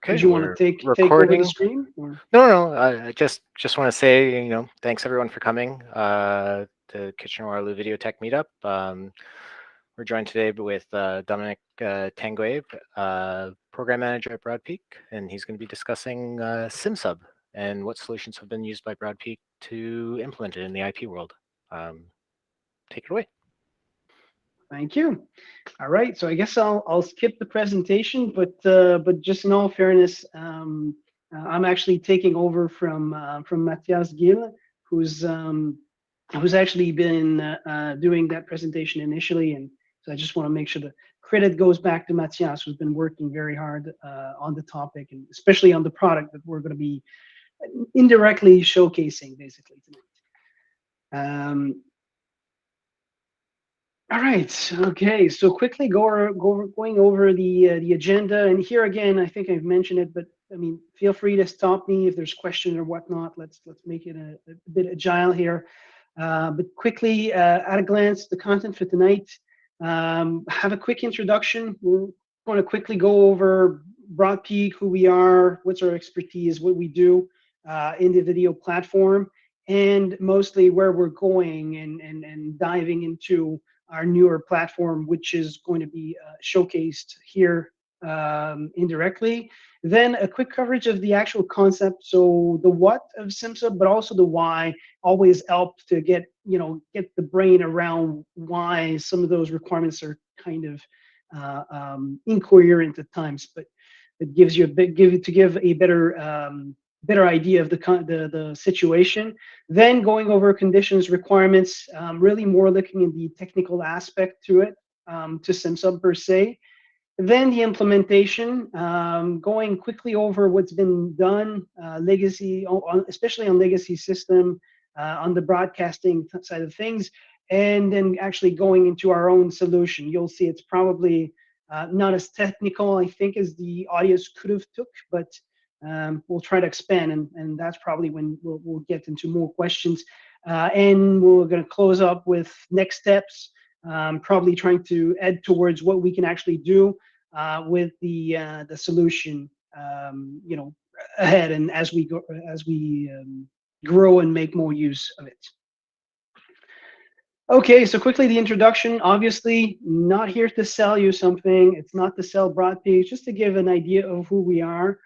Did Okay, you want to we're take over the recording. screen? Or? No, I just want to say, thanks everyone for coming to Kitchener-Waterloo Video Tech Meetup. We're joined today with Dominique Tanguay, Program Manager at Broadpeak, and he's going to be discussing Simsub and what solutions have been used by Broadpeak to implement it in the IP world. Take it away. Thank you. All right, so I guess I'll skip the presentation, but just in all fairness, I'm actually taking over from Mathias Gill, who's actually been doing that presentation initially, and so I just want to make sure the credit goes back to Mathias, who's been working very hard on the topic, and especially on the product that we're going to be indirectly showcasing basically tonight. All right. Okay. So quickly going over the agenda, and here again, I think I've mentioned it, but I mean, feel free to stop me if there's questions or whatnot. Let's make it a bit agile here. But quickly, at a glance, the content for tonight. Have a quick introduction. We're going to quickly go over Broadpeak, who we are, what's our expertise, what we do in the video platform, and mostly where we're going and diving into our newer platform, which is going to be showcased here indirectly. Then a quick coverage of the actual concept, so the what of Simsub, but also the why. Always help to get the brain around why some of those requirements are kind of incoherent at times, but it gives you a better idea of the situation. Then going over conditions, requirements, really more looking at the technical aspect to it, to Simsub per se. Then the implementation, going quickly over what's been done, legacy, especially on legacy system, on the broadcasting side of things, and then actually going into our own solution. You'll see it's probably not as technical, I think, as the audience could have took, but we'll try to expand, and that's probably when we'll get into more questions. And we're going to close up with next steps, probably trying to head towards what we can actually do with the solution, ahead, and as we grow and make more use of it. Okay, so quickly the introduction. Obviously, not here to sell you something. It's not to sell Broadpeak, just to give an idea of who we are.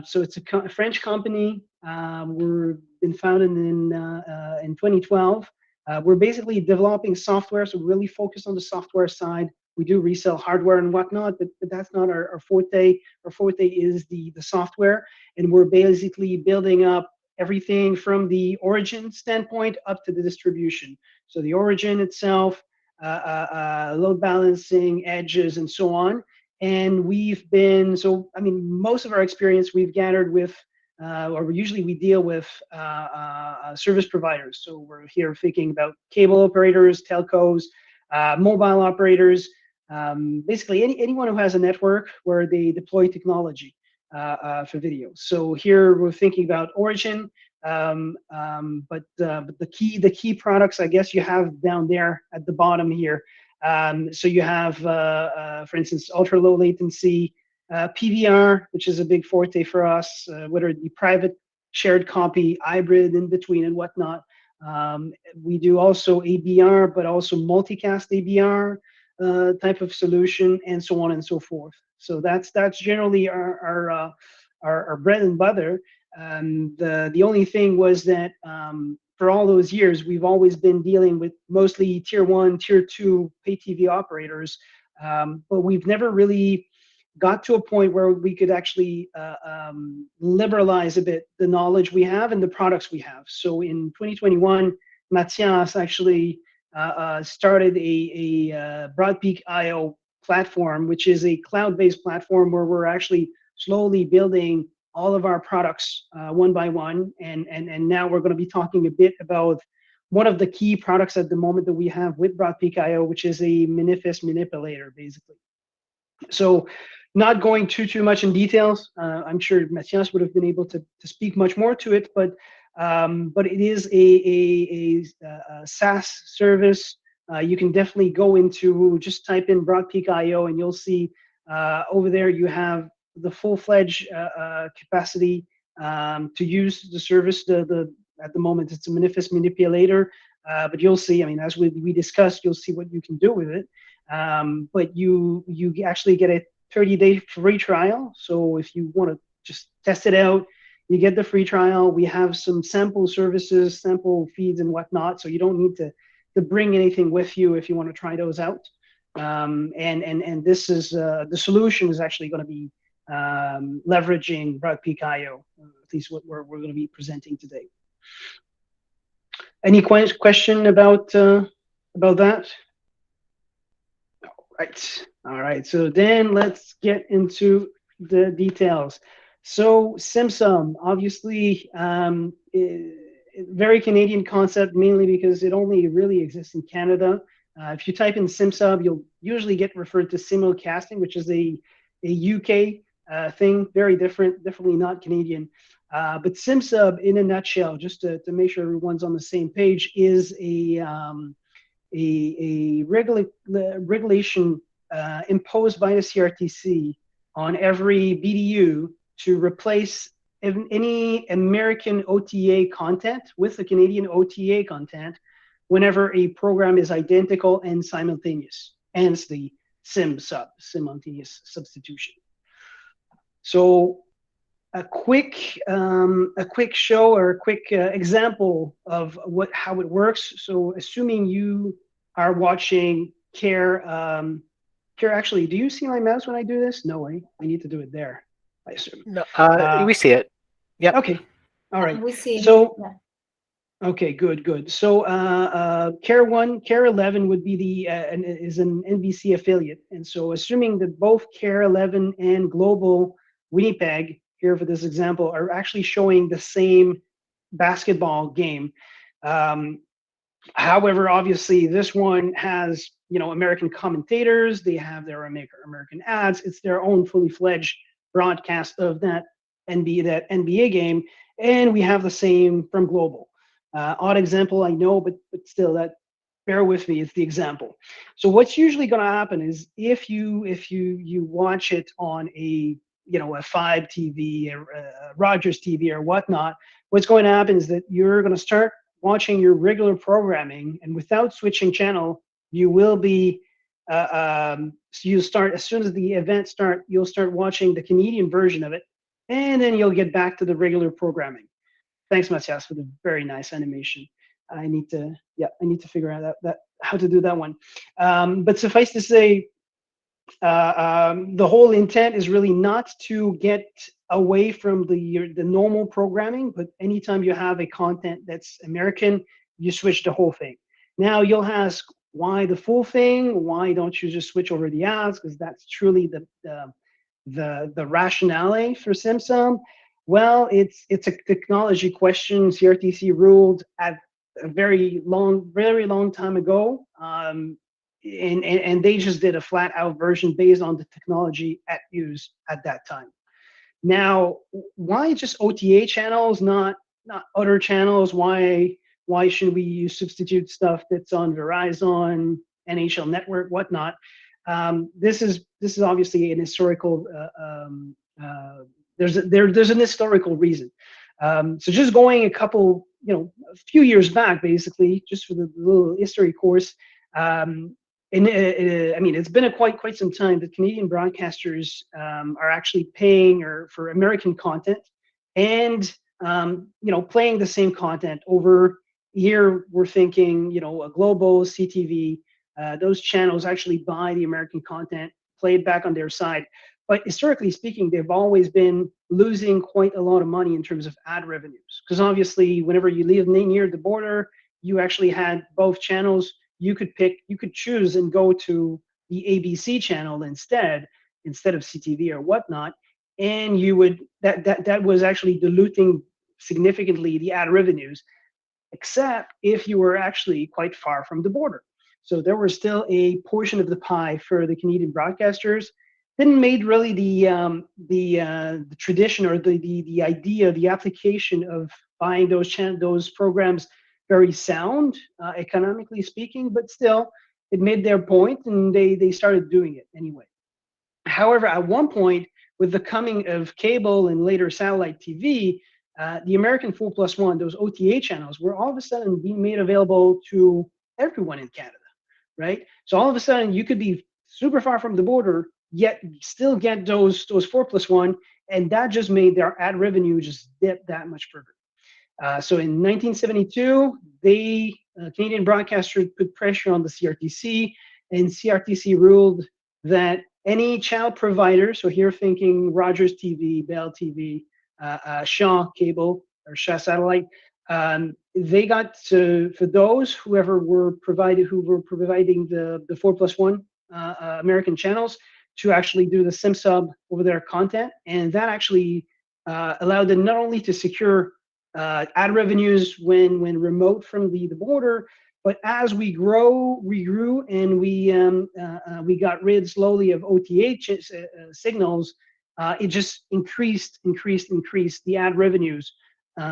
So it's a French company. We've been founded in 2012. We're basically developing software, so we're really focused on the software side. We do resell hardware and whatnot, but that's not our forte. Our forte is the software, and we're basically building up everything from the origin standpoint up to the distribution. So the origin itself, load balancing, edges, and so on. And we've been, so I mean, most of our experience we've gathered with, or usually we deal with service providers. So we're here thinking about cable operators, telcos, mobile operators, basically anyone who has a network where they deploy technology for video. So here we're thinking about origin, but the key products, I guess, you have down there at the bottom here. So you have, for instance, ultra low latency, PVR, which is a big forte for us, whether it be private, shared copy, hybrid, in between, and whatnot. We do also ABR, but also multicast ABR type of solution, and so on and so forth. So that's generally our bread and butter. The only thing was that for all those years, we've always been dealing with mostly tier 1, tier 2 pay TV operators, but we've never really got to a point where we could actually liberalize a bit the knowledge we have and the products we have. So in 2021, Mathias actually started a Broadpeak IO platform, which is a cloud-based platform where we're actually slowly building all of our products one by one. And now we're going to be talking a bit about one of the key products at the moment that we have with Broadpeak IO, which is a manifest manipulator, basically. So not going too much in details. I'm sure Mathias would have been able to speak much more to it, but it is a SaaS service. You can definitely go into, just type in Broadpeak IO, and you'll see over there you have the full-fledged capacity to use the service. At the moment, it's a manifest-manipulator, but you'll see. I mean, as we discussed, you'll see what you can do with it. But you actually get a 30-day free trial. So if you want to just test it out, you get the free trial. We have some sample services, sample feeds and whatnot, so you don't need to bring anything with you if you want to try those out. And this is the solution is actually going to be leveraging BroadPeak.io, at least what we're going to be presenting today. Any question about that? All right. So then let's get into the details. So Simsub, obviously, very Canadian concept, mainly because it only really exists in Canada. If you type in Simsub, you'll usually get referred to simulcasting, which is a UK thing, very different, definitely not Canadian. But Simsub, in a nutshell, just to make sure everyone's on the same page, is a regulation imposed by the CRTC on every BDU to replace any American OTA content with the Canadian OTA content whenever a program is identical and simultaneous, hence the Simsub, simultaneous substitution. So a quick show or a quick example of how it works. So assuming you are watching Care, actually, do you see my mouse when I do this? No way. I need to do it there, I assume. No, we see it. Yeah. Okay. All right. We see. So, yeah. Okay, good. So, Care 1, Care 11 would be is an NBC affiliate, and so assuming that both Care 11 and Global Winnipeg, here for this example, are actually showing the same basketball game. However, obviously, this one has American commentators. They have their American ads. It's their own fully fledged broadcast of that NBA game, and we have the same from Global. Odd example, I know, but still, that bear with me. It's the example. So what's usually going to happen is if you watch it on a 5 TV, a Rogers TV, or whatnot, what's going to happen is that you're going to start watching your regular programming, and without switching channel, you will be you start as soon as the event start, you'll start watching the Canadian version of it, and then you'll get back to the regular programming. Thanks, Matthias, for the very nice animation. I need to figure out how to do that one. But suffice to say, the whole intent is really not to get away from the normal programming, but anytime you have a content that's American, you switch the whole thing. Now you'll ask, why the full thing? Why don't you just switch over the ads? Because that's truly the rationale for Simsub. Well, it's a technology question. CRTC ruled at a very long time ago, and they just did a flat out version based on the technology at use at that time. Now, why just OTA channels, not other channels? Why should we substitute stuff that's on Verizon, NHL Network, whatnot? This is obviously an historical. There's an historical reason. So just going a few years back, basically, just for the little history course. I mean, it's been quite some time that Canadian broadcasters are actually paying for American content, and playing the same content over here. We're thinking, a Global, CTV, those channels actually buy the American content, play it back on their side. But historically speaking, they've always been losing quite a lot of money in terms of ad revenues. Because obviously, whenever you live near the border, you actually had both channels. You could choose and go to the ABC channel instead of CTV or whatnot, and you would that was actually diluting significantly the ad revenues, except if you were actually quite far from the border. So there was still a portion of the pie for the Canadian broadcasters. Didn't made really the tradition or the idea, the application of buying those programs very sound, economically speaking, but still it made their point, and they started doing it anyway. However, at one point, with the coming of cable and later satellite TV, the American 4+1, those OTA channels, were all of a sudden being made available to everyone in Canada, right? So all of a sudden, you could be super far from the border, yet still get those 4+1, and that just made their ad revenue just dip that much further. So in 1972, Canadian broadcasters put pressure on the CRTC, and CRTC ruled that any channel provider, so here thinking Rogers TV, Bell TV, Shaw Cable or Shaw Satellite, they got to, for those who were providing the 4+1 American channels, to actually do the Simsub over their content, and that actually allowed them not only to secure ad revenues when remote from the border, but as we grew, and we got rid slowly of OTA signals, it just increased the ad revenues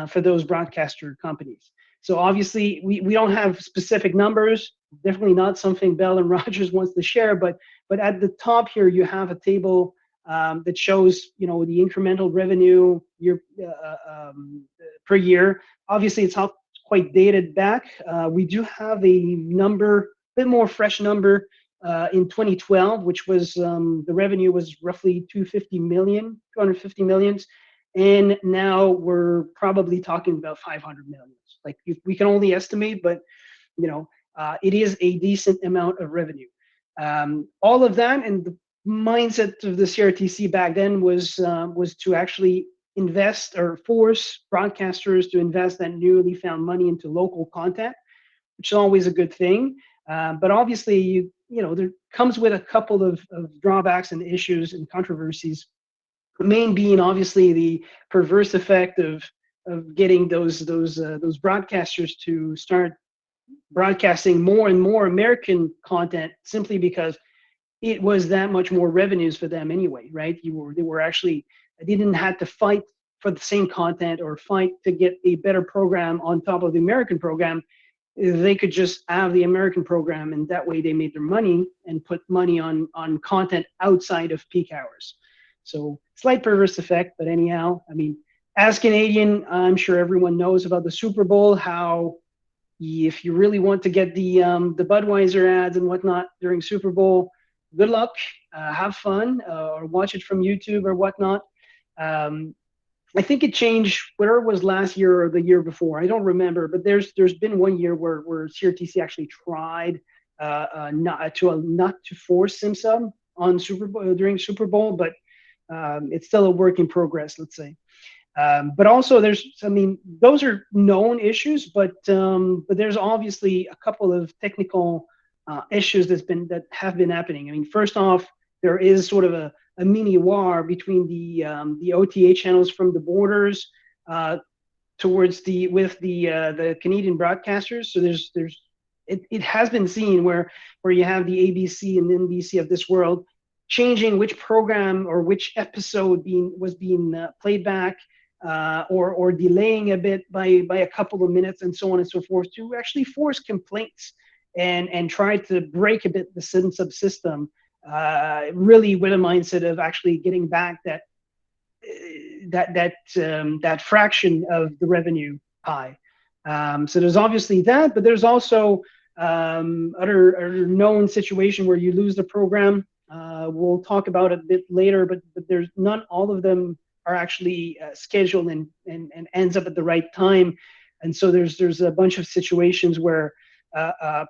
for those broadcaster companies. So obviously we don't have specific numbers, definitely not something Bell and Rogers wants to share, but at the top here you have a table that shows, the incremental revenue per year. Obviously, it's not quite dated back. We do have a bit more fresh number in 2012, which was the revenue was roughly 250 million, and now we're probably talking about 500 million. Like we can only estimate, but it is a decent amount of revenue. All of that, and the mindset of the CRTC back then was to actually invest or force broadcasters to invest that newly found money into local content, which is always a good thing. But obviously, there comes with a couple of drawbacks and issues and controversies. The main being obviously the perverse effect of getting those broadcasters to start broadcasting more and more American content, simply because it was that much more revenues for them anyway, right? They didn't have to fight for the same content or fight to get a better program on top of the American program. They could just have the American program, and that way they made their money and put money on content outside of peak hours. So slight perverse effect, but anyhow, I mean, as Canadian, I'm sure everyone knows about the Super Bowl, how if you really want to get the Budweiser ads and whatnot during Super Bowl, good luck, have fun, or watch it from YouTube or whatnot. I think it changed, whether it was last year or the year before, I don't remember, but there's been one year where CRTC actually tried not to force Simsub on Super Bowl during Super Bowl, but it's still a work in progress, let's say. But also those are known issues, but there's obviously a couple of technical issues that have been happening. I mean, first off, there is sort of a mini war between the OTA channels from the borders with the Canadian broadcasters. So it has been seen where you have the ABC and NBC of this world changing which program or which episode was being played back, or delaying a bit by a couple of minutes, and so on and so forth, to actually force complaints and try to break a bit the Simsub system, really with a mindset of actually getting back that fraction of the revenue pie. So there's obviously that, but there's also other known situation where you lose the program. We'll talk about it a bit later, but there's all of them are actually scheduled and ends up at the right time. And so there's a bunch of situations where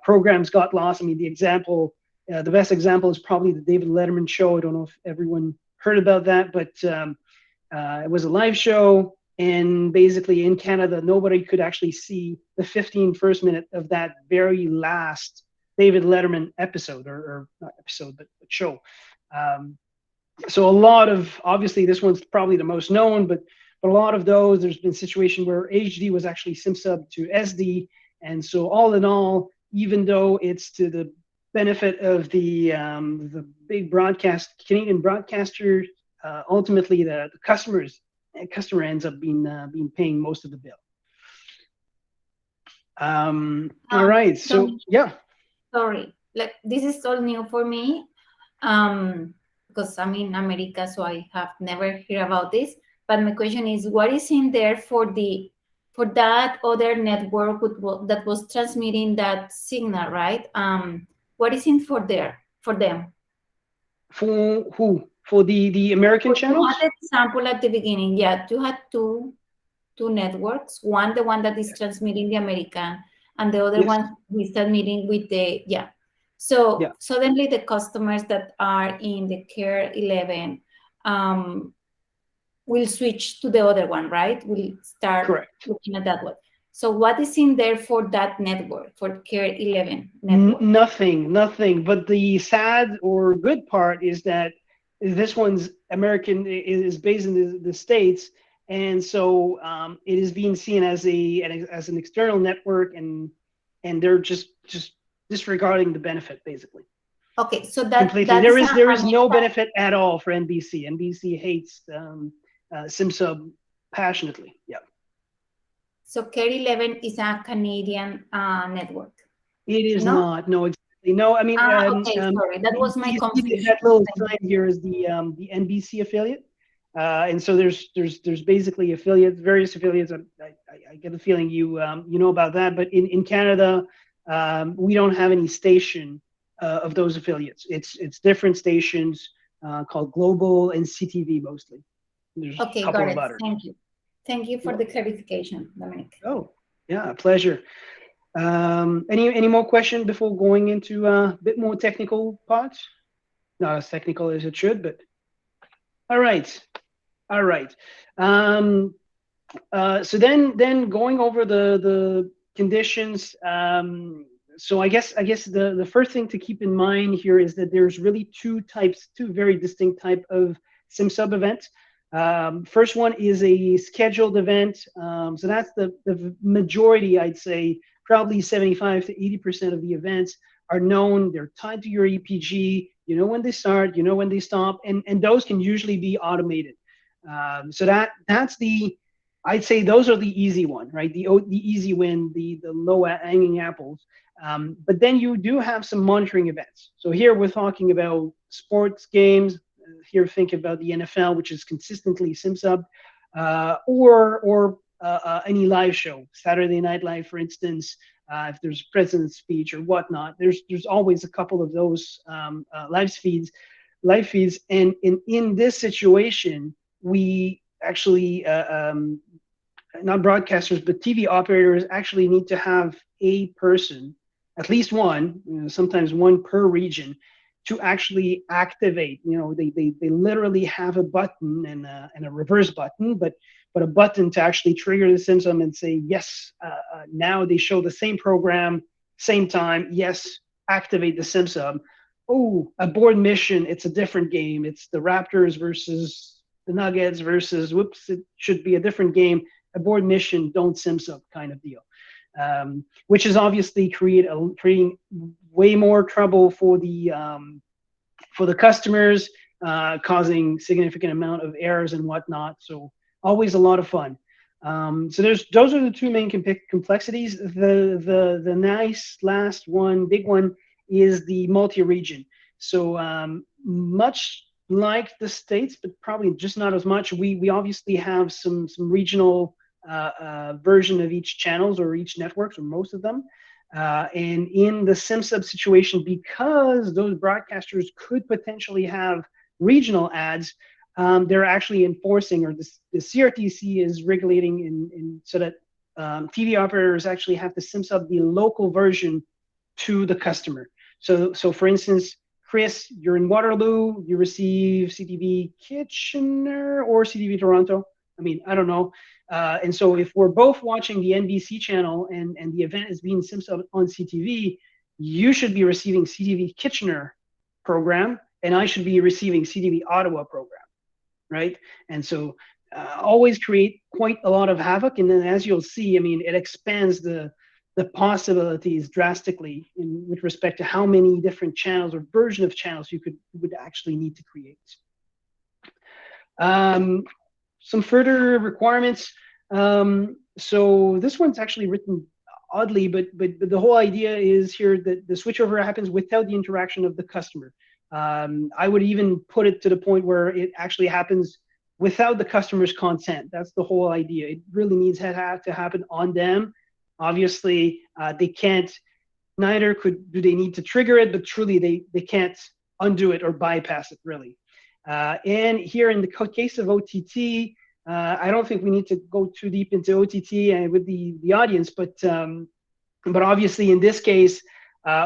programs got lost. I mean, the best example is probably the David Letterman show. I don't know if everyone heard about that, but it was a live show, and basically in Canada, nobody could actually see the 15 first minute of that very last David Letterman episode, or not episode, but show. So a lot of, obviously this one's probably the most known, but a lot of those, there's been situations where HD was actually Simsub to SD. And so all in all, even though it's to the benefit of the big Canadian broadcaster, ultimately the customer ends up being paying most of the bill. All right, so yeah. Sorry, like this is all new for me. because I'm in America, so I have never heard about this. But my question is, what is in there for that other network that was transmitting that signal, right? What is in for them? For who? For the American Well, you channels? had an example at the beginning. Yeah, you had two networks. One, the one that is transmitting the American, and the other Yes. one is transmitting with the yeah. So Yeah. suddenly the customers that are in the Care 11 will switch to the other one, right? We'll start Correct. looking at that one. So what is in there for that network, for Care 11 network? Nothing. But the sad or good part is that this one's American is based in the States, and so it is being seen as as an external network, and they're just disregarding the benefit basically. Okay, so Completely. that is There is an no benefit at all for NBC. NBC hates Simsub passionately. Yeah. so Care 11 is a Canadian network. It is No? not. No, exactly. No, I mean, Okay, sorry. That was my you see confusion. that little sign here is the NBC affiliate, and so there's basically affiliates, various affiliates. I get the feeling you know about that, but in Canada, we don't have any station of those affiliates. It's different stations called Global and CTV mostly. There's a Okay, couple got of it. others. Thank you. Thank you for You're the welcome. clarification, Dominic. Oh, yeah, pleasure. Any more question before going into a bit more technical parts? Not as technical as it should, but all right, all right. So then going over the conditions. So I guess the first thing to keep in mind here is that there's really two very distinct type of SimSub events. First one is a scheduled event. So that's the majority, I'd say, probably 75 to 80% of the events are known. They're tied to your EPG. You know when they start, you know when they stop, and those can usually be automated. So that's I'd say those are the easy one, right? The easy win, the low hanging apples. But then you do have some monitoring events. So here we're talking about sports games. Here think about the NFL, which is consistently SimSub, or any live show, Saturday Night Live, for instance. If there's president's speech or whatnot, there's always a couple of those live feeds, and in this situation, we actually not broadcasters, but TV operators actually need to have a person, at least one, sometimes one per region, to actually activate. They literally have a button and a reverse button, but a button to actually trigger the Simsub and say, yes, now they show the same program, same time, yes, activate the Simsub. Oh, aboard mission, it's a different game. It's the Raptors versus the Nuggets versus, whoops, it should be a different game. Aboard mission, don't Simsub kind of deal. Which is obviously creating way more trouble for the customers, causing significant amount of errors and whatnot. So always a lot of fun. So those are the two main complexities. The nice last one, big one, is the multi-region. So much like the States, but probably just not as much. We obviously have some regional version of each channels or each networks, or most of them. And in the SimSub situation, because those broadcasters could potentially have regional ads, they're actually enforcing, or the CRTC is regulating in so that TV operators actually have to SimSub the local version to the customer. So for instance, Chris, you're in Waterloo, you receive CTV Kitchener or CTV Toronto. I mean, I don't know. And so if we're both watching the NBC channel and the event is being SimSub on CTV, you should be receiving CTV Kitchener program, and I should be receiving CTV Ottawa program, right? And so always create quite a lot of havoc. And then as you'll see, I mean, it expands the possibilities drastically with respect to how many different channels or version of channels you would actually need to create. Some further requirements. So this one's actually written oddly, but the whole idea is here that the switchover happens without the interaction of the customer. I would even put it to the point where it actually happens without the customer's consent. That's the whole idea. It really needs to happen on them. Obviously, they can't, neither do they need to trigger it, but truly they can't undo it or bypass it, really. And here in the case of OTT, I don't think we need to go too deep into OTT and with the audience, but obviously in this case,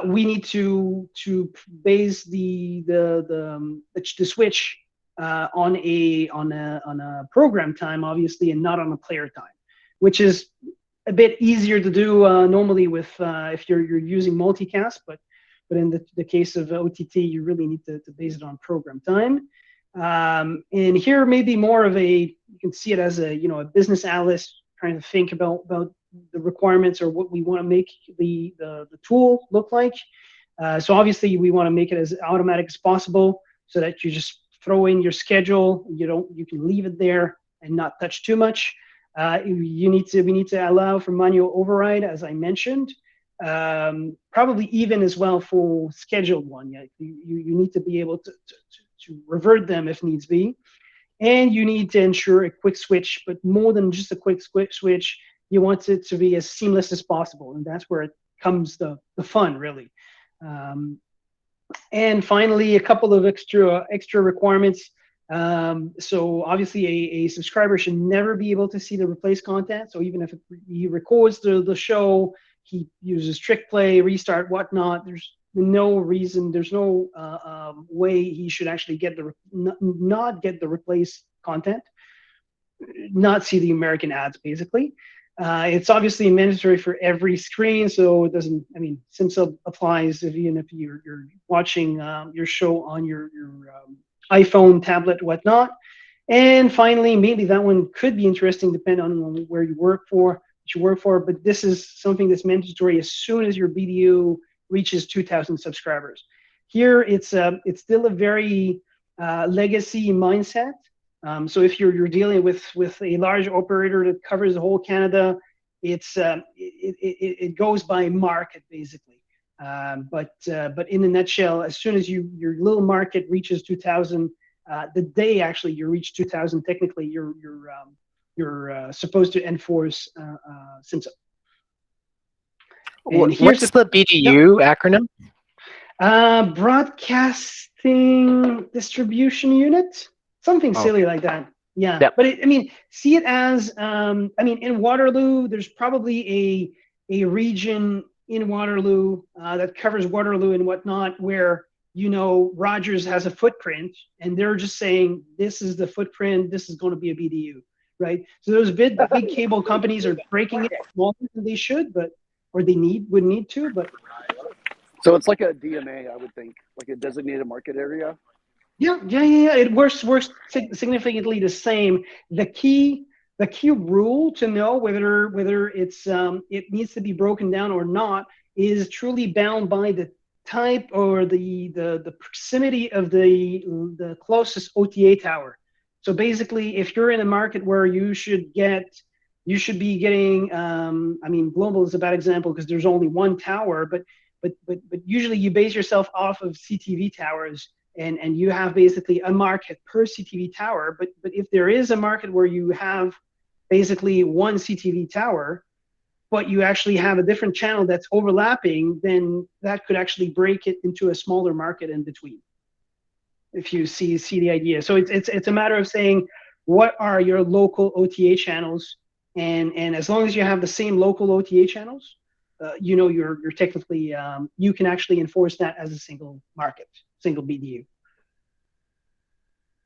we need to base the switch on a program time, obviously, and not on a player time, which is a bit easier to do normally with if you're using multicast, but in the case of OTT, you really need to base it on program time. And here maybe more of you can see it as a business analyst trying to think about the requirements or what we want to make the tool look like. So obviously we want to make it as automatic as possible so that you just throw in your schedule. You can leave it there and not touch too much. We need to allow for manual override, as I mentioned. Probably even as well for scheduled one. You need to be able to revert them if needs be. And you need to ensure a quick switch, but more than just a quick switch, you want it to be as seamless as possible. And that's where it comes the fun, really. And finally, a couple of extra requirements. So obviously a subscriber should never be able to see the replaced content. So even if he records the show, he uses trick play, restart, whatnot, there's no reason, there's no way he should actually not get the replaced content, not see the American ads, basically. It's obviously mandatory for every screen, so it doesn't, Simsub applies even if you're watching your show on your iPhone, tablet, whatnot. And finally, maybe that one could be interesting depending on where you work for, but this is something that's mandatory as soon as your BDU reaches 2,000 subscribers. Here, it's still a very legacy mindset. So if you're dealing with a large operator that covers the whole Canada, it goes by market basically. But in a nutshell, as soon as your little market reaches 2,000, the day actually you reach 2,000, technically you're supposed to enforce Simsub. What's the BDU acronym? Broadcasting Distribution Unit, something silly like that. Yeah, yep. But see it as in Waterloo, there's probably a region in Waterloo that covers Waterloo and whatnot, where Rogers has a footprint, and they're just saying this is the footprint. This is going to be a BDU, right? So those big cable companies are breaking it smaller than they should, or they would need to, but. So it's like a DMA, I would think, like a designated market area. Yeah. It works significantly the same. The key rule to know whether it's it needs to be broken down or not is truly bound by the type or the proximity of the closest OTA tower. So basically, if you're in a market where you should be getting, Global is a bad example because there's only one tower, but usually you base yourself off of CTV towers, and you have basically a market per CTV tower. But if there is a market where you have basically one CTV tower, but you actually have a different channel that's overlapping, then that could actually break it into a smaller market in between. If you see the idea. So it's a matter of saying, what are your local OTA channels? And as long as you have the same local OTA channels, you're technically, you can actually enforce that as a single market, single BDU.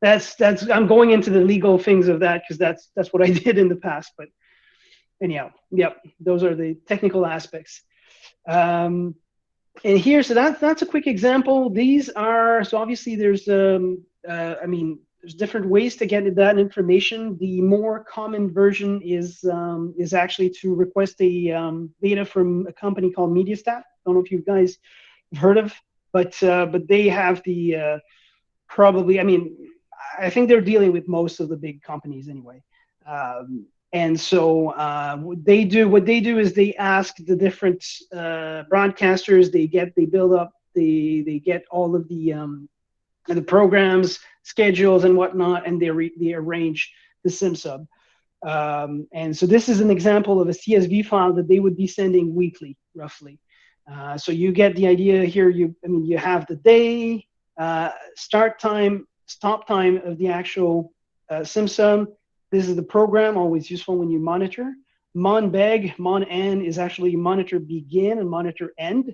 I'm going into the legal things of that because that's what I did in the past. But anyhow, yep, those are the technical aspects. And here, so that's a quick example. These are, so obviously there's there's different ways to get that information. The more common version is actually to request a data from a company called Mediastat. Don't know if you guys have heard of, but they have the probably. I think they're dealing with most of the big companies anyway. And so what they do is they ask the different broadcasters. They build up. They get all of the the programs, schedules, and whatnot, and they arrange the Simsub. And so this is an example of a CSV file that they would be sending weekly, roughly. So you get the idea here. You have the day, start time, stop time of the actual Simsub. This is the program, always useful when you monitor. Mon-beg, mon-en is actually monitor begin and monitor end.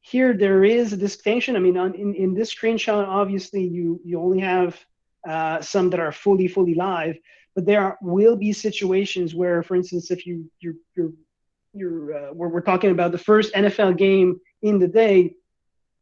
Here there is a distinction. I mean, in this screenshot, obviously you only have some that are fully live, but there will be situations where, for instance, if we're talking about the first NFL game in the day,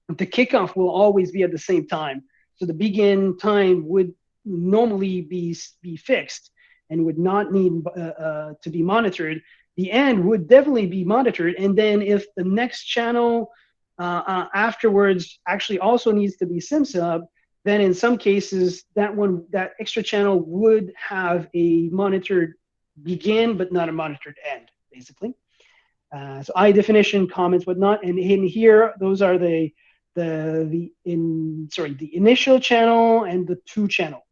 the kickoff will always be at the same time. So the begin time would normally be fixed and would not need to be monitored. The end would definitely be monitored, and then if the next channel afterwards actually also needs to be Simsub, then in some cases that extra channel would have a monitored begin but not a monitored end, basically. So high definition, comments, whatnot, and in here those are the initial channel and the to channel.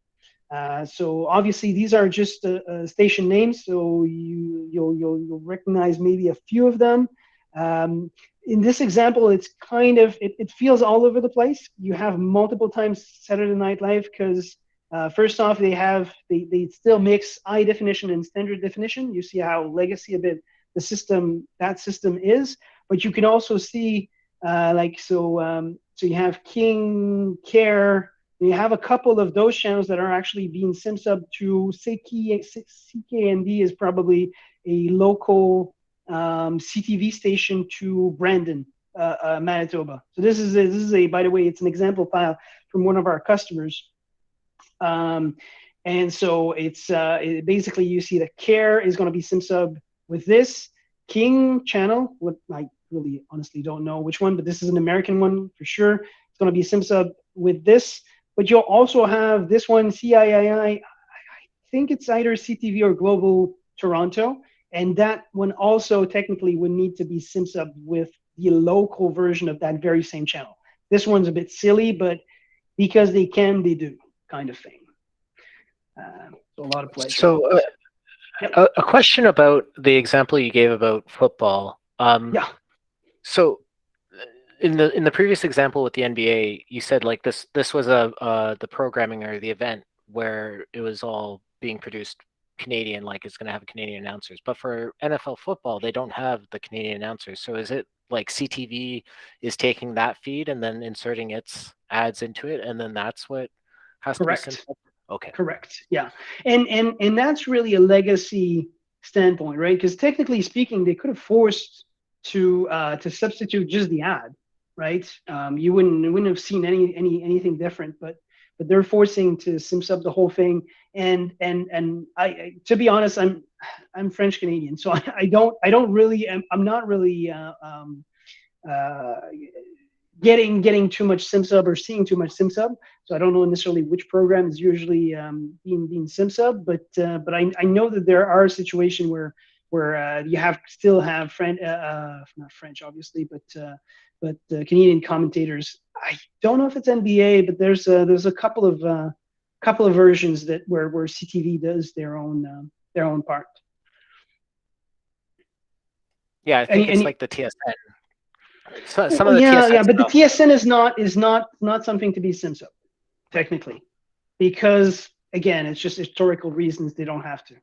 So obviously these are just station names, so you'll recognize maybe a few of them. In this example, it's kind of it feels all over the place. You have multiple times Saturday Night Live because first off they still mix high definition and standard definition. You see how legacy a bit that system is, but you can also see so you have King, Care. You have a couple of those channels that are actually being Simsub to CKND is probably a local CTV station to Brandon, Manitoba. So this is a, by the way, it's an example file from one of our customers. And so it's basically you see the Care is going to be Simsub with this King channel. What I really honestly don't know which one, but this is an American one for sure. It's going to be Simsub with this. But you'll also have this one, CIII, I think it's either CTV or Global Toronto, and that one also technically would need to be Simsub with the local version of that very same channel. This one's a bit silly, but because they can, they do kind of thing. So a lot of play. So yep. A question about the example you gave about football. Yeah. So in the previous example with the NBA, you said like this was the programming or the event where it was all being produced Canadian, like it's going to have Canadian announcers. But for NFL football, they don't have the Canadian announcers. So is it like CTV is taking that feed and then inserting its ads into it, and then that's what has Correct. to be Simsub? Okay. Correct. Yeah, and that's really a legacy standpoint, right? Because technically speaking, they could have forced to substitute just the ad, right? You wouldn't have seen anything different, but they're forcing to Simsub the whole thing. And I to be honest, I'm French Canadian, so I'm not really getting too much Simsub or seeing too much Simsub. So I don't know necessarily which program is usually being Simsub, but I know that there are situations where you still have not French obviously, but Canadian commentators. I don't know if it's NBA, but there's a couple of versions that where CTV does their own part. Yeah, I think it's like the TSN. So, some of the TSN but stuff. the TSN is not something to be Simsub technically, because again, it's just historical reasons they don't have to.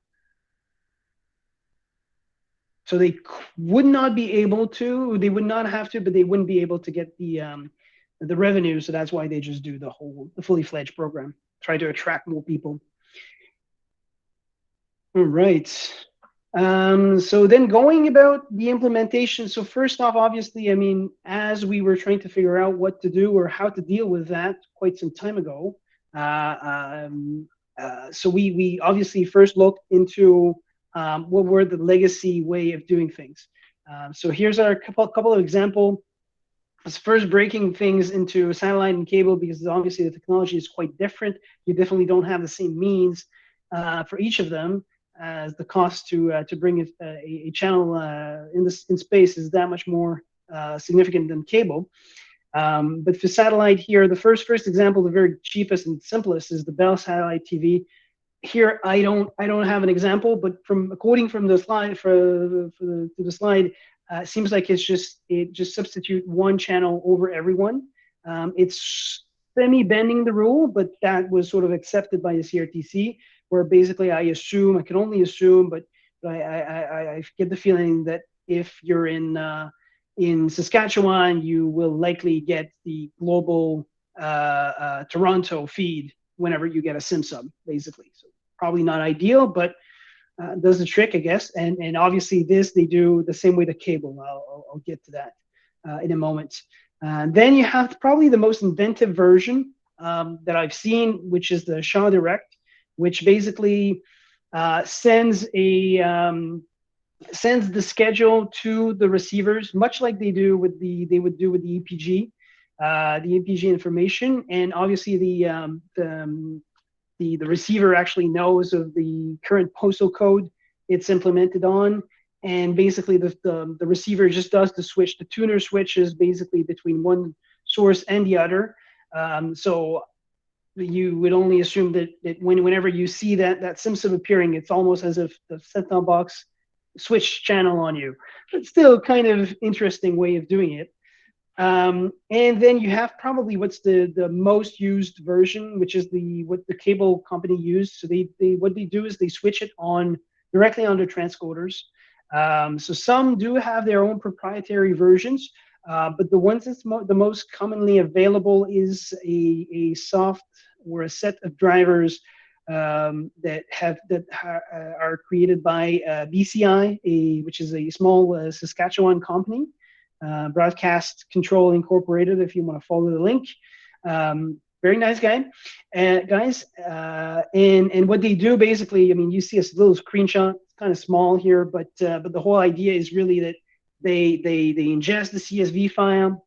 So they would not be able to. They would not have to, but they wouldn't be able to get the revenue. So that's why they just do the fully fledged program. Try to attract more people. All right. So then going about the implementation. So first off, obviously, I mean, as we were trying to figure out what to do or how to deal with that quite some time ago, so we obviously first looked into what were the legacy way of doing things. So here's our couple of examples. First, breaking things into satellite and cable, because obviously the technology is quite different. You definitely don't have the same means for each of them, as the cost to bring a channel in space is that much more significant than cable. But for satellite here, the first example, the very cheapest and simplest, is the Bell Satellite TV. Here, I don't have an example, but according from the slide to the slide, it seems like it just substitute one channel over everyone. It's semi-bending the rule, but that was sort of accepted by the CRTC, where basically I can only assume, but I get the feeling that if you're in Saskatchewan, you will likely get the global Toronto feed whenever you get a Simsub, basically. So probably not ideal, but does the trick, I guess. And obviously this, they do the same way the cable. I'll get to that in a moment. Then you have probably the most inventive version that I've seen, which is the Shaw Direct, which basically sends the schedule to the receivers, much like they would do with the EPG, the EPG information. And obviously the receiver actually knows of the current postal code it's implemented on, and basically the receiver just does the switch. The tuner switches basically between one source and the other. So you would only assume that whenever you see that Simsub appearing, it's almost as if the set-top box switch channel on you. But still kind of interesting way of doing it. And then you have probably what's the most used version, which is what the cable company used. So what they do is they switch it on directly onto transcoders. So some do have their own proprietary versions, but the ones that's the most commonly available is a soft or a set of drivers that are created by BCI, which is a small Saskatchewan company. Broadcast Control Incorporated, if you want to follow the link. Very nice guys. And what they do basically, I mean, you see a little screenshot. It's kind of small here, but the whole idea is really that they ingest the CSV file,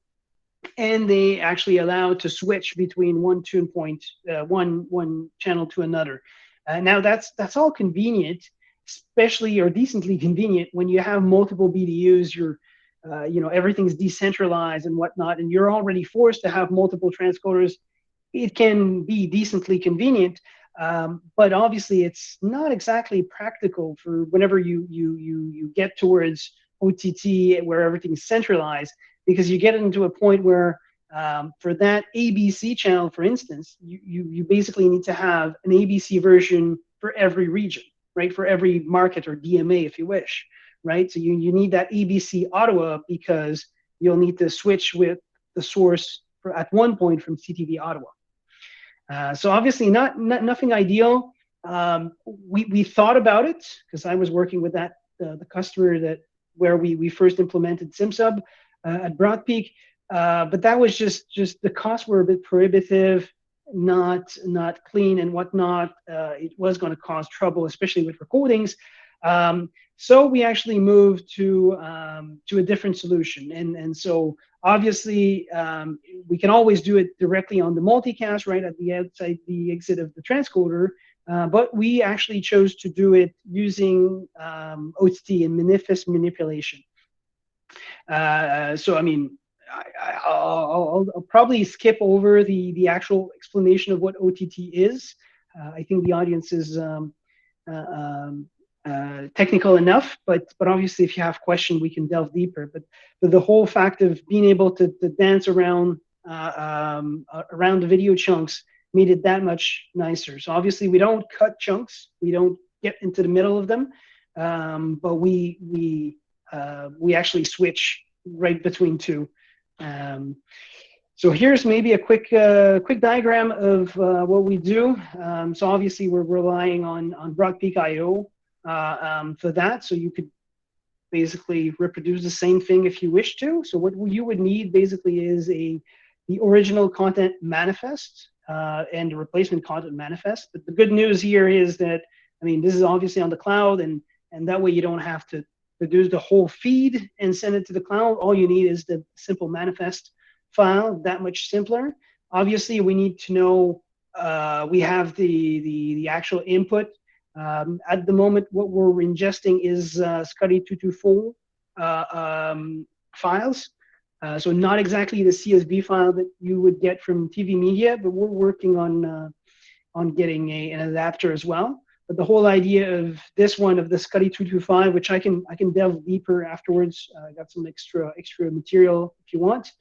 and they actually allow to switch between one tune point, one channel to another. Now that's all convenient, especially or decently convenient when you have multiple BDUs. Everything's decentralized and whatnot, and you're already forced to have multiple transcoders. It can be decently convenient, but obviously it's not exactly practical for whenever you get towards OTT where everything's centralized, because you get into a point where for that ABC channel, for instance, you basically need to have an ABC version for every region, right? For every market or DMA, if you wish. Right, so you need that ABC Ottawa because you'll need to switch with the source at one point from CTV Ottawa. So obviously nothing ideal. We thought about it because I was working with the customer where we first implemented Simsub at Broadpeak, but that was just the costs were a bit prohibitive, not clean and whatnot. It was going to cause trouble, especially with recordings. So we actually moved to a different solution, and so obviously we can always do it directly on the multicast, right at the exit of the transcoder, but we actually chose to do it using OTT and manifest manipulation. So I mean, I'll probably skip over the actual explanation of what OTT is. I think the audience is technical enough, but obviously if you have questions we can delve deeper. But the whole fact of being able to dance around the video chunks made it that much nicer. So obviously we don't cut chunks, we don't get into the middle of them, but we actually switch right between two. So here's maybe a quick diagram of what we do. So obviously we're relying on Broadpeak IO for that. So you could basically reproduce the same thing if you wish to. So what you would need basically is the original content manifest and the replacement content manifest. But the good news here is that, I mean, this is obviously on the cloud, and that way you don't have to produce the whole feed and send it to the cloud. All you need is the simple manifest file, that much simpler. Obviously, we need to know we have the actual input. At the moment, what we're ingesting is SCSI 224 files. So not exactly the CSV file that you would get from TV media, but we're working on getting an adapter as well. But the whole idea of this one, of the Scuddy 225, which I can delve deeper afterwards. I got some extra material if you want.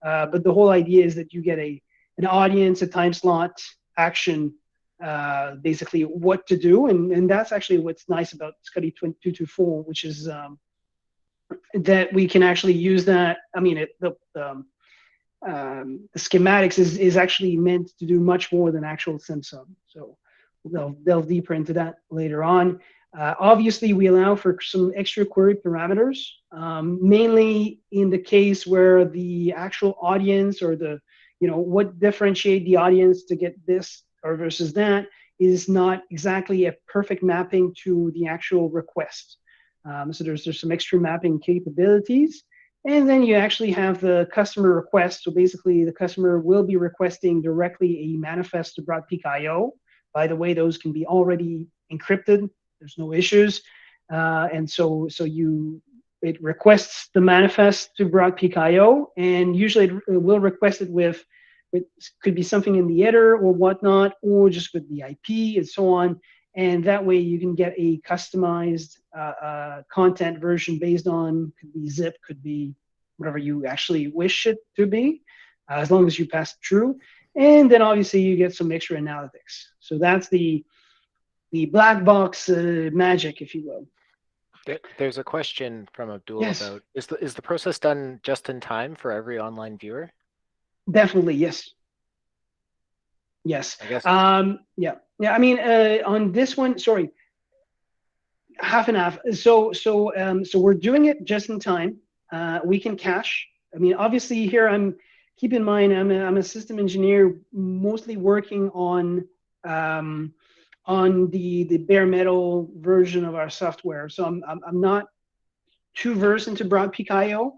But the whole idea is that you get an audience, a time slot, action, basically what to do, and that's actually what's nice about Scuddy 224, which is that we can actually use that. I mean, the schematics is actually meant to do much more than actual Simsub. So we'll delve deeper into that later on. Obviously, we allow for some extra query parameters, mainly in the case where the actual audience or the, what differentiate the audience to get this or versus that is not exactly a perfect mapping to the actual request. So there's some extra mapping capabilities. And then you actually have the customer request. So basically, the customer will be requesting directly a manifest to BroadPeak.io. By the way, those can be already encrypted. There's no issues. And so it requests the manifest to BroadPeak.io, and usually it will request it with could be something in the header or whatnot, or just with the IP and so on. And that way you can get a customized content version based on, could be zip, could be whatever you actually wish it to be, as long as you pass it through. And then obviously you get some extra analytics. So that's the black box magic, if you will. There's a question from Abdul Yes. about, is the process done just in time for every online viewer? Definitely, yes. Yes. I guess. Yeah. I mean, on this one, sorry, half and half. So we're doing it just in time. We can cache. I mean, obviously here keep in mind, I'm a system engineer, mostly working on the bare metal version of our software. So I'm not too versed into BroadPeak.io.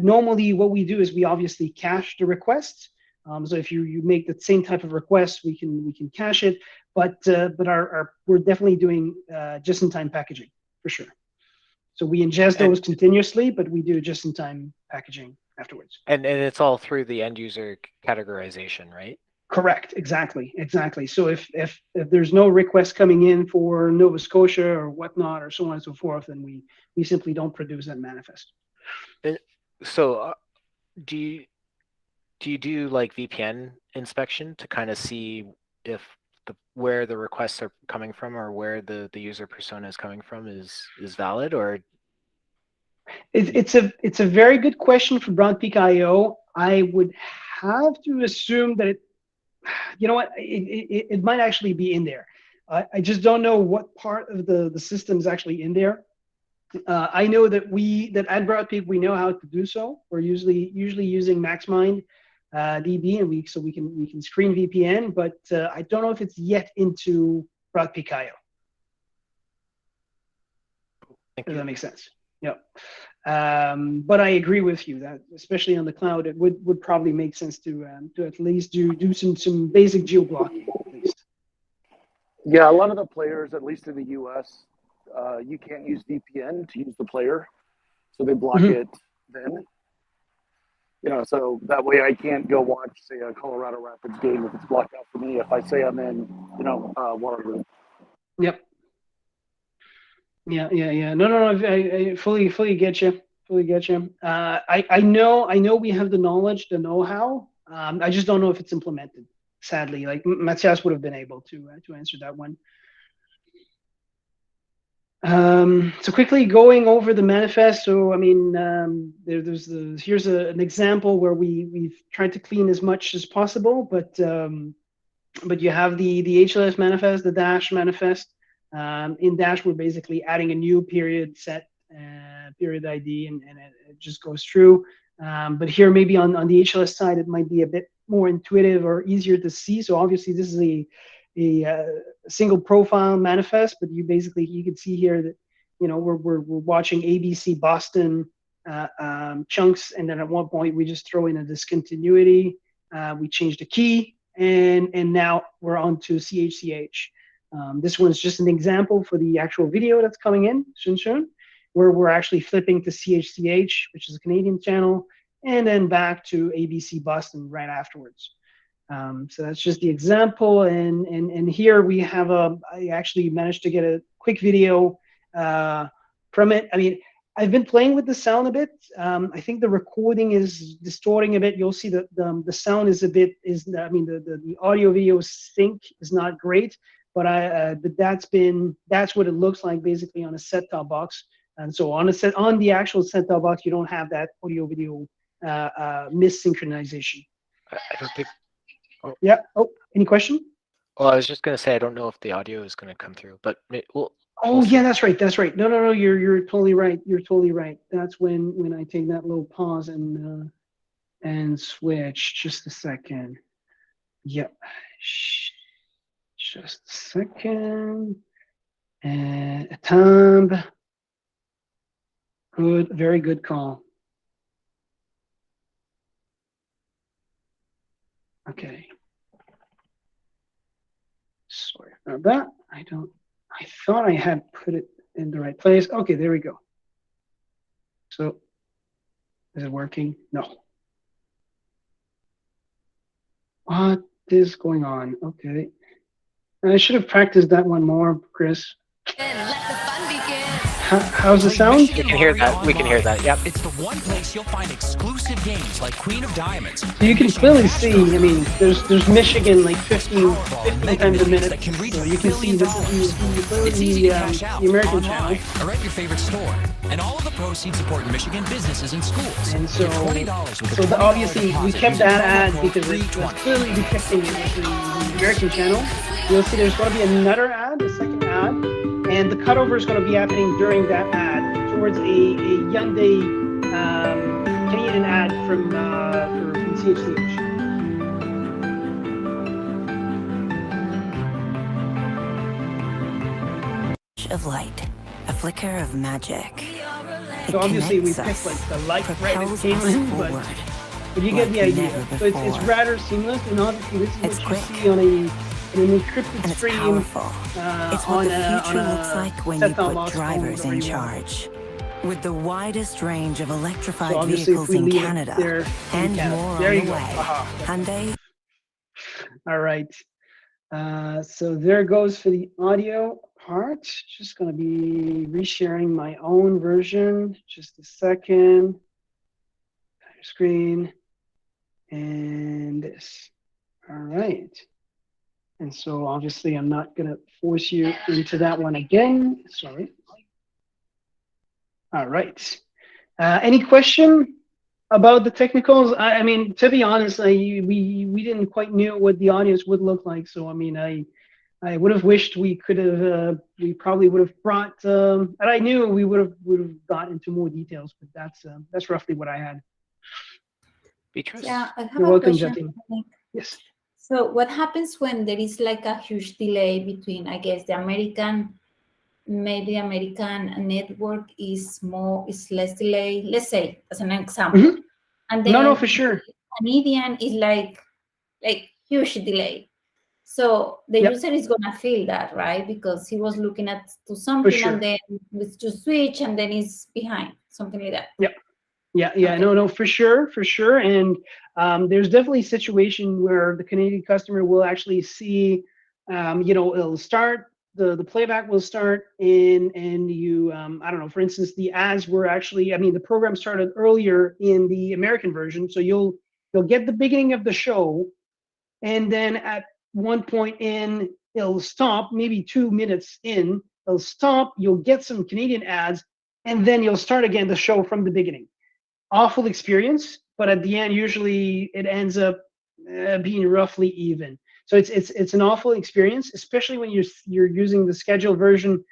Normally, what we do is we obviously cache the requests. So if you make the same type of request, we can cache it. But we're definitely doing just-in-time packaging for sure. So we ingest those continuously, but we do just-in-time packaging afterwards. And it's all through the end user categorization, right? Correct. Exactly. So if there's no request coming in for Nova Scotia or whatnot or so on and so forth, then we simply don't produce that manifest. So do you do like VPN inspection to kind of see if where the requests are coming from or where the user persona is coming from is valid? Or it's a very good question for BroadPeak.io. I would have to assume that it might actually be in there. I just don't know what part of the system is actually in there. I know that at BroadPeak we know how to do so. We're usually using MaxMind DB, and we can screen VPN, but I don't know if it's yet into BroadPeak.io. Does that make sense? Yeah. But I agree with you that especially on the cloud, it would probably make sense to at least do some basic geo-blocking at least. Yeah, a lot of the players, at least in the US, you can't use VPN to use the player, so they block it then. So that way I can't go watch, say, a Colorado Rapids game if it's blocked out for me. If I say I'm in, Waterloo. Yep. Yeah. No. I fully get you. I know we have the knowledge, the know-how. I just don't know if it's implemented. Sadly, like Matthias would have been able to answer that one. So quickly going over the manifest. So I mean, here's an example where we've tried to clean as much as possible, but you have the HLS manifest, the Dash manifest. In Dash, we're basically adding a new period set, period ID, and it just goes through. But here, maybe on the HLS side, it might be a bit more intuitive or easier to see. So obviously, this is a single profile manifest, but you can see here that we're watching ABC Boston chunks, and then at one point we just throw in a discontinuity. We change the key, and now we're on to CHCH. This one's just an example for the actual video that's coming in soon, where we're actually flipping to CHCH, which is a Canadian channel, and then back to ABC Boston right afterwards. So that's just the example, and here we have I actually managed to get a quick video from it. I mean, I've been playing with the sound a bit. I think the recording is distorting a bit. You'll see that the sound is the audio video sync is not great, but that's what it looks like basically on a set-top box. And so on the actual set-top box, you don't have that audio video missynchronization. I don't think. Oh. Yeah. Oh, any question? Well, I was just gonna say I don't know if the audio is gonna come through, but we'll. Oh yeah, that's right. That's right. No. You're totally right. You're totally right. That's when I take that little pause and switch. Just a second. Yep. Just a second. And a tab. Good. Very good call. Okay. Sorry about that. I thought I had put it in the right place. Okay, there we go. So, is it working? No. What is going on? Okay. I should have practiced that one more, Chris. How's the sound? We can hear that. We can hear that. Yep. It's the one place you'll find exclusive games like Queen of Diamonds. So you can clearly see, I mean, there's Michigan like 15 times a minute. So you can see this is the American channel. Or at your favorite store. And all of the proceeds support Michigan businesses and schools. And so obviously we kept that ad because it's clearly depicting the American channel. You'll see there's going to be another ad, a second ad, and the cutover is going to be happening during that ad towards a Hyundai Canadian ad from CHCH. Of light, a flicker of magic. So obviously we picked like the light right at Caitlin, but you get the idea. So it's rather seamless, and obviously this is what you see on an encrypted stream it's what the future looks like when you put drivers in charge. With the widest range of electrified vehicles in Canada and more on the way. Hyundai. All right. So there goes for the audio part. Just going to be resharing my own version. Just a second. Screen. And this. All right. And so obviously I'm not going to force you into that one again. Sorry. All right. Any question about the technicals? I mean, to be honest, we didn't quite know what the audience would look like. So I mean, I would have wished we could have. We probably would have brought. And I knew we would have got into more details, but that's roughly what I had. Beatrice? Yeah, I have You're a welcome, question. Jackie. Yes. So what happens when there is like a huge delay between, I guess, maybe the American network is less delay, let's say, as an example. Mm-hmm. And then No, for sure. Canadian is like huge delay. So the user is gonna feel that, right? Because he was looking to something and then it's to switch and then it's behind, something like that. Yep. Yeah, okay. No, for sure. And there's definitely a situation where the Canadian customer will actually see, it'll start, the playback will start and you, I don't know, for instance, the ads were actually, the program started earlier in the American version. So you'll get the beginning of the show, and then at one point it'll stop, maybe 2 minutes in, it'll stop, you'll get some Canadian ads, and then you'll start again the show from the beginning. Awful experience, but at the end, usually it ends up being roughly even. So it's an awful experience, especially when you're using the scheduled version.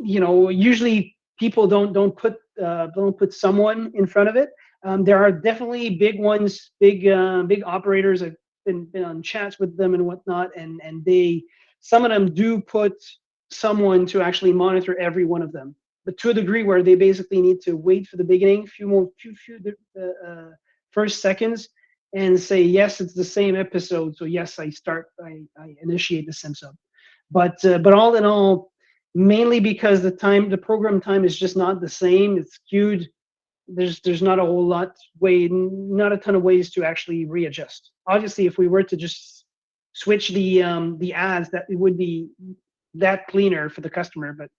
Usually people don't put someone in front of it. There are definitely big ones, big operators. I've been on chats with them and whatnot, and some of them do put someone to actually monitor every one of them, but to a degree where they basically need to wait for the beginning, few first seconds, and say, yes, it's the same episode. So yes, I initiate the Simsub. But all in all, mainly because the program time is just not the same. It's skewed there's not a whole lot not a ton of ways to actually readjust. Obviously, if we were to just switch the ads, that it would be that cleaner for the customer, but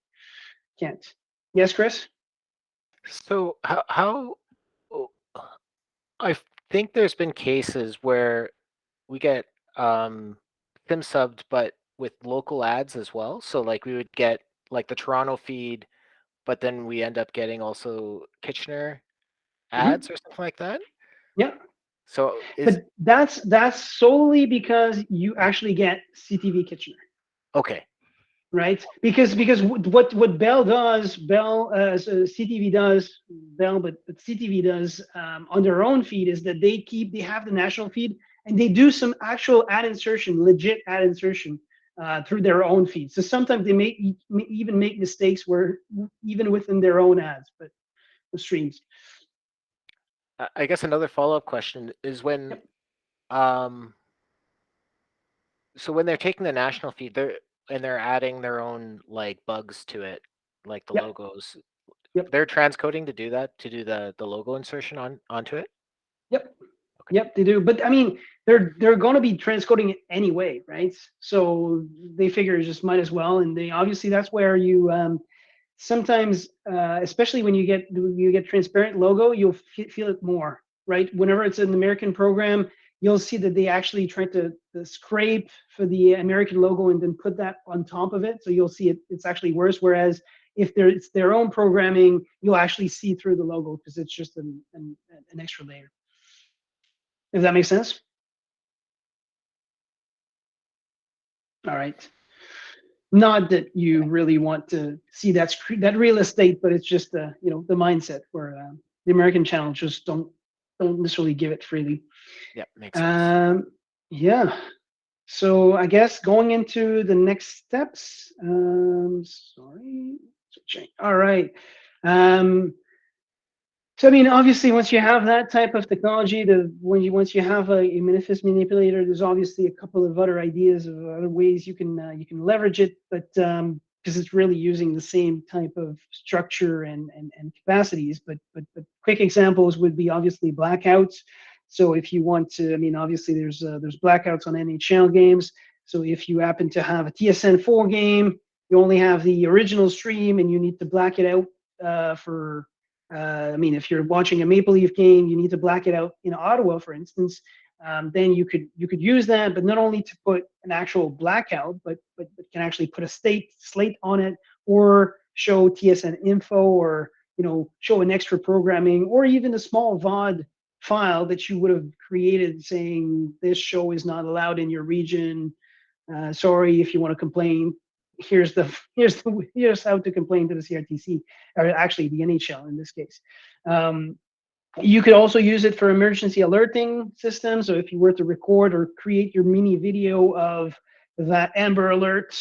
can't. Yes, Chris? So how I think there's been cases where we get Simsubbed, but with local ads as well. So like we would get like the Toronto feed, but then we end up getting also Kitchener ads or something like that. Yeah. So but that's solely because you actually get CTV Kitchener. Okay. Right, because what Bell does, CTV does, but CTV does on their own feed is that they have the national feed and they do some actual ad insertion, legit ad insertion through their own feed. So sometimes they may even make mistakes where even within their own ads, but the streams. I guess another follow-up question is when, so when they're taking the national feed, they're adding their own like bugs to it, like the logos. They're transcoding to do that, to do the logo insertion onto it. Yep. Okay. Yep, they do. But I mean, they're going to be transcoding it anyway, right? So they figure just might as well. And they obviously that's where you sometimes, especially when you get transparent logo, you'll feel it more, right? Whenever it's an American program, you'll see that they actually try to scrape for the American logo and then put that on top of it. So you'll see it's actually worse. Whereas if it's their own programming, you'll actually see through the logo because it's just an extra layer. If that makes sense. All right. Not that you really want to see that real estate, but it's just the mindset where the American channels just don't necessarily give it freely. Yeah, makes sense. Yeah. So I guess going into the next steps. Sorry. All right. So I mean, obviously, once you have that type of technology, once you have a manifest manipulator, there's obviously a couple of other ideas of other ways you can leverage it, but because it's really using the same type of structure and capacities. But quick examples would be obviously blackouts. So if you want to, I mean, obviously there's blackouts on NHL games. So if you happen to have a TSN4 game, you only have the original stream and you need to black it out for. I mean, if you're watching a Maple Leaf game, you need to black it out in Ottawa, for instance. Then you could use that, but not only to put an actual blackout, but can actually put a slate on it, or show TSN info, or show an extra programming, or even a small VOD file that you would have created saying this show is not allowed in your region. Sorry if you want to complain. Here's how to complain to the CRTC, or actually the NHL in this case. You could also use it for emergency alerting systems. So if you were to record or create your mini video of that Amber Alert,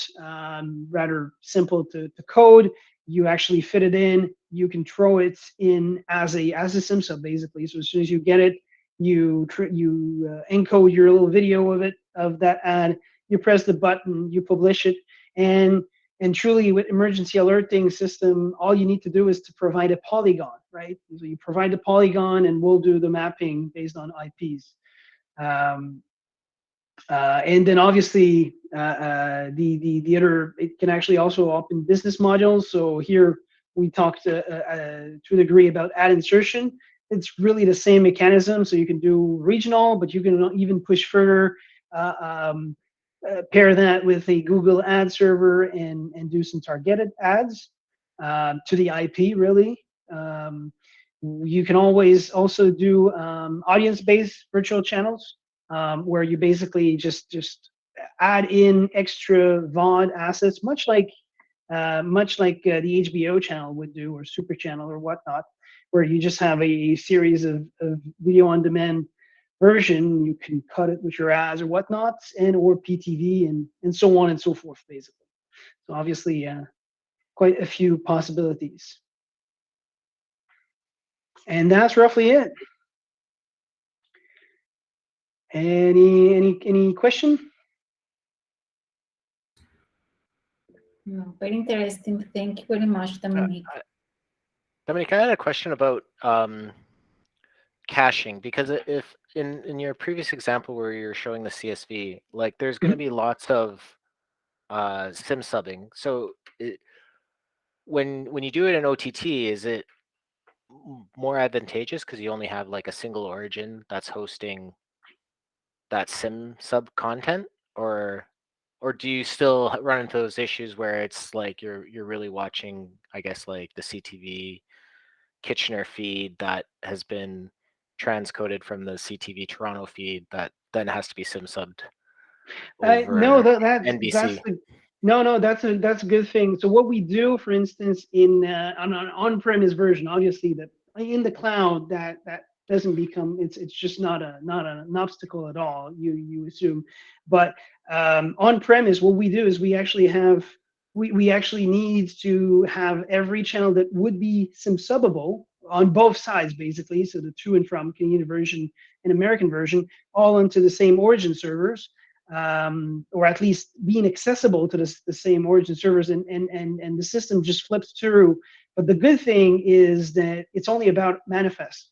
rather simple to code, you actually fit it in. You can throw it in as a Simsub basically. So as soon as you get it, you encode your little video of that ad. You press the button, you publish it. And truly with emergency alerting system, all you need to do is to provide a polygon, right? So you provide the polygon and we'll do the mapping based on IPs. And then obviously the other, it can actually also open business modules. So here we talked to a degree about ad insertion. It's really the same mechanism. So you can do regional, but you can even push further, pair that with a Google ad server and do some targeted ads to the IP, really. You can always also do audience-based virtual channels where you basically just add in extra VOD assets, much like the HBO channel would do, or Super Channel or whatnot, where you just have a series of video on demand version. You can cut it with your ads or whatnot, or PTV and so on and so forth, basically. So obviously, quite a few possibilities. And that's roughly it. Any question? No, very interesting. Thank you very much, Dominique. Dominique, I had a question about caching, because if in your previous example where you're showing the CSV, like there's going to be lots of sim subbing. So when you do it in OTT, is it more advantageous because you only have like a single origin that's hosting that sim sub content, or do you still run into those issues where it's like you're really watching, I guess, like the CTV Kitchener feed that has been transcoded from the CTV Toronto feed that then has to be sim subbed over No, that's NBC? that's a good thing. So what we do, for instance, in on an on-premise version, obviously that in the cloud that doesn't become, it's just not an obstacle at all. You assume, but on-premise, what we do is we actually have we actually need to have every channel that would be sim subbable on both sides, basically. So the to and from Canadian version and American version, all onto the same origin servers, or at least being accessible to the same origin servers, and the system just flips through. But the good thing is that it's only about manifest,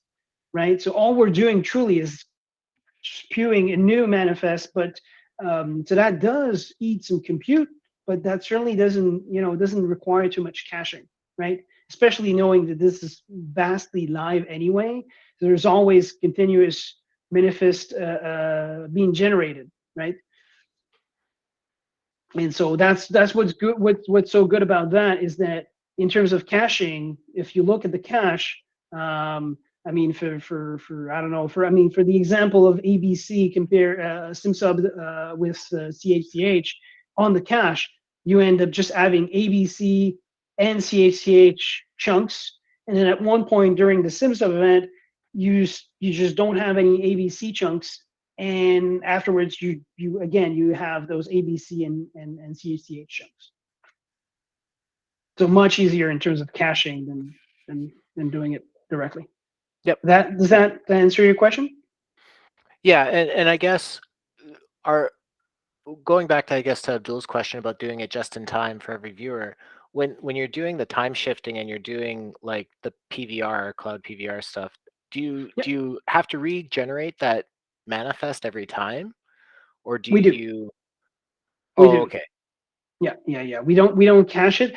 right? So all we're doing truly is spewing a new manifest, but so that does eat some compute, but that certainly doesn't require too much caching, right? Especially knowing that this is vastly live anyway. So there's always continuous manifest being generated, right? And so that's what's good. What's so good about that is that in terms of caching, if you look at the cache, I mean, for I don't know, for the example of ABC compare Simsub with CHCH on the cache, you end up just having ABC and CHCH chunks, and then at one point during the Simsub event, you just don't have any ABC chunks, and afterwards you again you have those ABC and CHCH chunks. So much easier in terms of caching than doing it directly. Yep. Does that answer your question? Yeah, and I guess going back to, I guess, to Abdul's question about doing it just in time for every viewer, when you're doing the time shifting and you're doing like the PVR, cloud PVR stuff, do you have to regenerate that manifest every time, or do We do. you? We Oh, do. okay. Yeah. We don't cache it.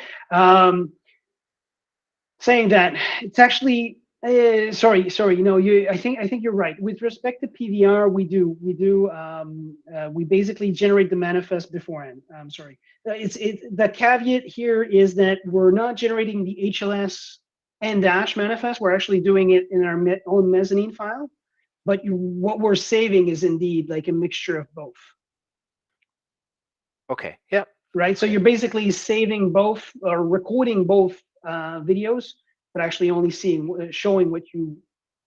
Saying that, it's actually sorry. No, I think you're right. With respect to PVR, we basically generate the manifest beforehand. I'm sorry. The caveat here is that we're not generating the HLS and dash manifest. We're actually doing it in our own mezzanine file. But what we're saving is indeed like a mixture of both. Okay. Yeah. Right. So you're basically saving both or recording both videos, but actually only showing what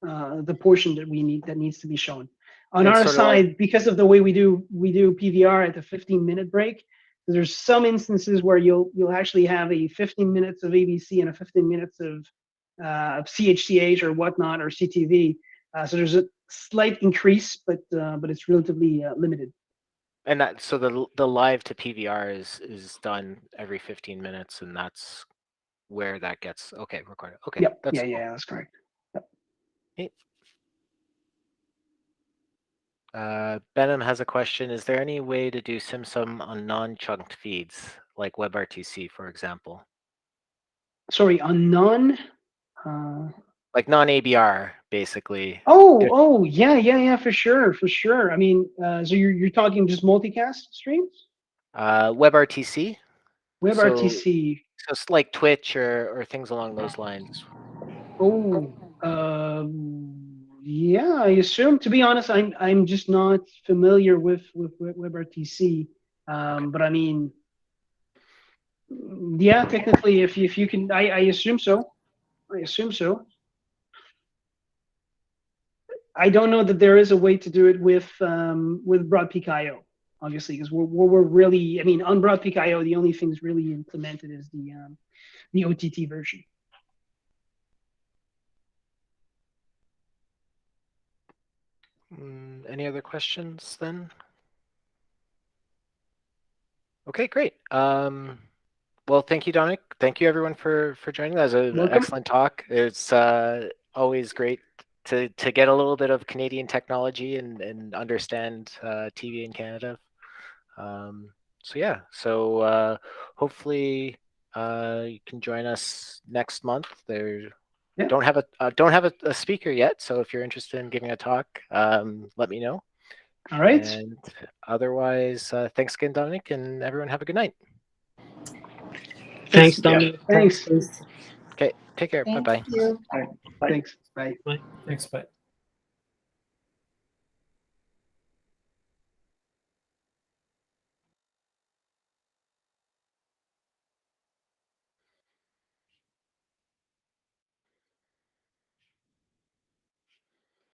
the portion that needs to be shown. On And our sort of side, because of the way we do PVR at the 15-minute break, there's some instances where you'll actually have a 15 minutes of ABC and a 15 minutes of CHCH or whatnot or CTV. So there's a slight increase, but it's relatively limited. And that, so the live to PVR is done every 15 minutes, and that's where that gets recorded. Okay. Yep. That's cool. That's correct. Yep. Benham has a question. Is there any way to do Simsub on non-chunked feeds, like WebRTC, for example? Sorry, on non? Like non-ABR, basically. Oh, yeah, for sure. I mean, so you're talking just multicast streams? WebRTC. WebRTC. So it's like Twitch or things along those lines. Oh, yeah. I assume. To be honest, I'm just not familiar with WebRTC. But I mean, yeah, technically, if you can, I assume so. I don't know that there is a way to do it with Broadpeak IO, obviously, because we're really, I mean, on Broadpeak IO, the only things really implemented is the OTT version. Any other questions then? Okay, great. Well, thank you, Dominic. Thank you, everyone, for joining. That was an excellent talk. It's always great to get a little bit of Canadian technology and understand TV in Canada. So yeah, so hopefully you can join us next month. Don't have a speaker yet, so if you're interested in giving a talk, let me know. All right. And otherwise, thanks again, Dominic, and everyone have a good night. Thanks, Dominic. Thanks. Okay, take care. Bye-bye. Thank you. Thanks. Bye. Thanks. Bye.